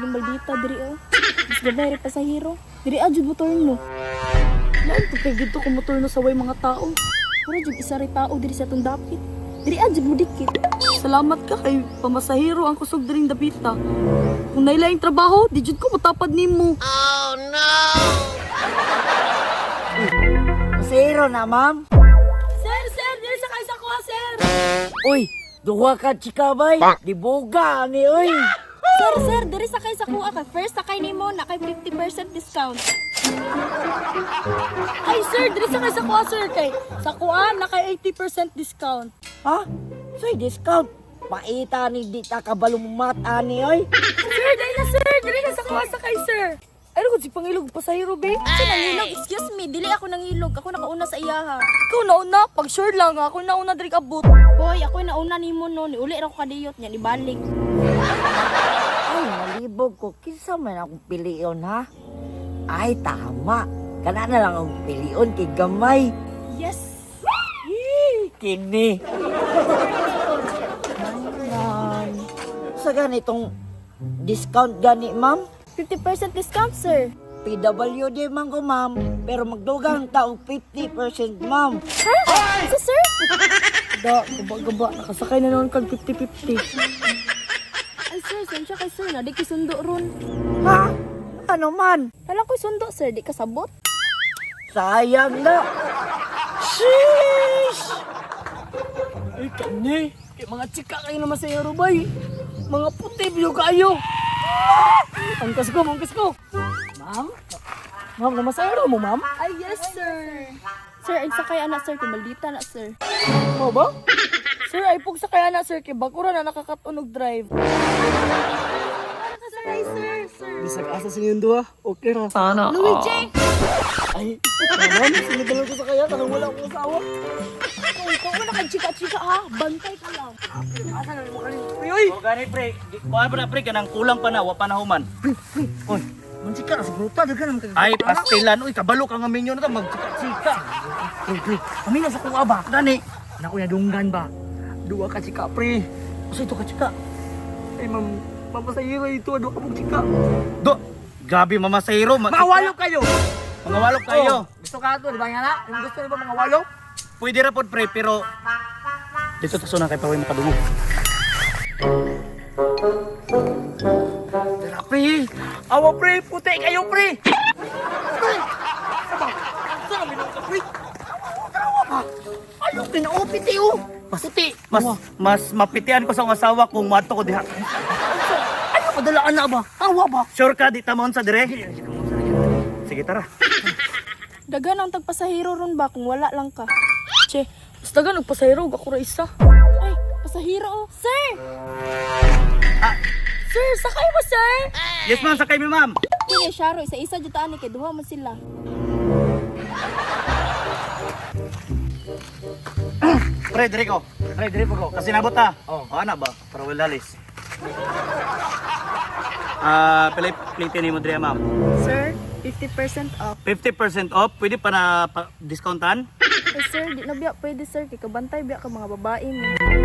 sabing maldita diri oh. Mas gabay rin pasahero. Diri jud motor mo. Lain to kay gito kung motor no sa way mga tao. Wala jud isa ri tao diri sa tong dapit. Diri jud mo dikit. Salamat ka kay pamasahero ang kusog diring dapita. Kung nailaing trabaho, di jud ko matapad nimo. Oh no! Masahero na, ma'am. Sir, diri sa kay sa kuha, sir. Uy, duha ka chika bay. Diboga ni, uy. Sir, diri sa kay sa kuha ka. First sakay nimo na kay 50% discount. Ay, sir, diri sa kay sa kuha, sir. Kay sa kuha na kay 80% discount. Ha? Say discount. Maita ni di ta kabalumat ani, oy. Sir, diri na sa kuha sa kay, sir. Ay, kung si Pangilog, pasahero, be. Si nangilog, excuse me, dili ako nangilog. Ako nakauna sa iyaha. Ikaw nauna? Pag sure lang, ako nauna diri abot. Hoy, ako nauna nimo no. Uli ra ko kadiyot niya, ibalik. Ay, malibog ko. Kinsa man akong piliyon, ha? Ay, tama. Kana na lang akong piliyon kay gamay. Yes. Kini. Ayan. Sa ganitong discount gani, ma'am? 50% discount, sir. PWD man ko, ma'am. Pero magdugang tao 50%, ma'am. Ha? Isa, sir? Da, gaba-gaba. Nakasakay na naman kag 50-50. Ay, sir, sensya kay sir na. Di kisundo ron. Ha? Ano man? Halang ko'y sundo, sir. Di kasabot. Sayang na. Sheesh! Ay, kani. Kaya mga chika kayo naman sa iyo, bay. Mga puti, biyo kayo. Angkas ko. Ma'am? Ma'am, namasayro mo, ma'am? Ay, yes, sir. Sir, ay sakay anak, sir. Kumaldita na, sir. Mo ba? Sir, ay pug sa kaya na, sir. Kaya bakura na nakakatunog drive. Sir, ay, sir. Bisag asa sa inyong duha. Okay ra. Sana. Luigi! Ay, ma'am. Sinidalo ko sa kaya. Tanong wala akong asawa. Ikaw na kay chika-chika, ha? Bantay ka lang. Asa na mo kanina? Uy! O gani pre, kuha pa na pre kanang kulang pa na, wa pa na human. Uy! Mansika, siguro ta. Dagan naman kagagawa. Ay pastilan, uy kabalo ka nga minyo na ta magchika-chika. Pre. Kami na sa kuha ba? Gani. Naku na dunggan ba? Dua ka chika, pre. Kasi ito ka chika. Ay, ma'am. Mapasahira ito. Dua ka mong chika. Do, gabi mamasayro. Mawalo kayo! Mga walok kayo. Gusto ka ito, di ba nga na? Yung gusto niyo ba mga walo? Pwede ra pod pre, pero dito ta suna kay paway makadungo. Tara, pre! Awa, pre! Puti kayo, pre! Pre! Saan namin ka, pre? Awa ba? Ayaw, kinaupit eh, oh! Puti, mas mapitian ko sa akong asawa kung maadto ko diha. Ano, padalaan na ba? Awa ba? Sure ka di tamon sa dire? Sige tara. Dagan ang tagpasahero ron ba kung wala lang ka? Che, basta ka nagpasahiro, ako ra isa. Ay, pasahero, oh. Sir! Ah, Sir, sakay mo, sir! yes ma'am, sakay mi ma'am. Kini, Sharo, isa-isa dito ani kay duha man sila. Pre, dire ko. Pre, dire po ko. Kasi nabot ta. Oh, ana ba? Para wala dalis. Plate ni mo dire ma'am. Sir, 50% off. 50% off, pwede pa na discountan? Eh, sir, di na biya pwede, sir. Kay kabantay biya ka mga babae mo.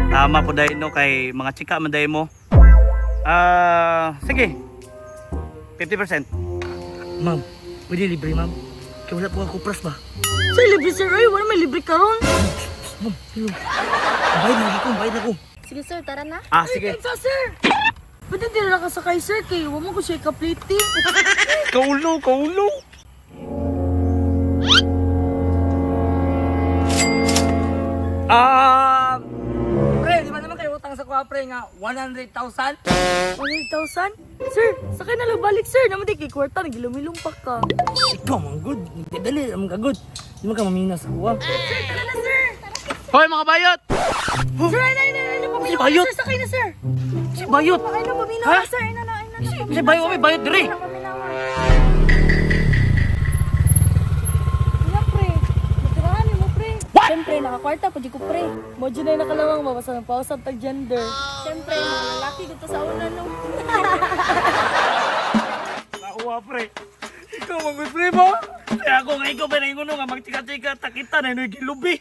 Tama po dahil no kay mga chika man dahil mo. Sige. 50%. Ma'am, pwede libre, ma'am. Kaya wala po ako pras ba? Sir, libre, sir. Ay, wala may libre ka ron. Ma'am, hello. Bayad na ako. Sige, sir, tara na. Sige. Sa, sir! Pwede din na kasakay, sir. Kay huwag mo ko siya kapliti. Kaulo. Pre, di ba naman kayo utang sa kuha, pre, nga 100,000? 100,000? Sir, sakay na lang balik, sir. Naman di kay kwarta, nagilumilumpak ka. Ikaw, mga good. Dali, naman ka good. Di man ka mamina sa kuha. Sir, tara na, sir! Hoy mga bayot! Sir, ay na, Si Bayot? Sir, sakay na, sir. Si Bayot! Ay na, paminaw Ha? na, sir. Ay na. Si Bayot, may Bayot dire! Paminawan. Wala, pre. Matirahan mo, pre. Siyempre, nakakwarta pa, di ko, pre. Mo dyan ay nakalamang mabasa ng pausap tag gender. Siyempre, mga lalaki dito sa una, no? Nakuha pre. Ikaw mga pre mo? Kaya ako nga ikaw ba na yung nga magchika-chika takita na yung gilubi.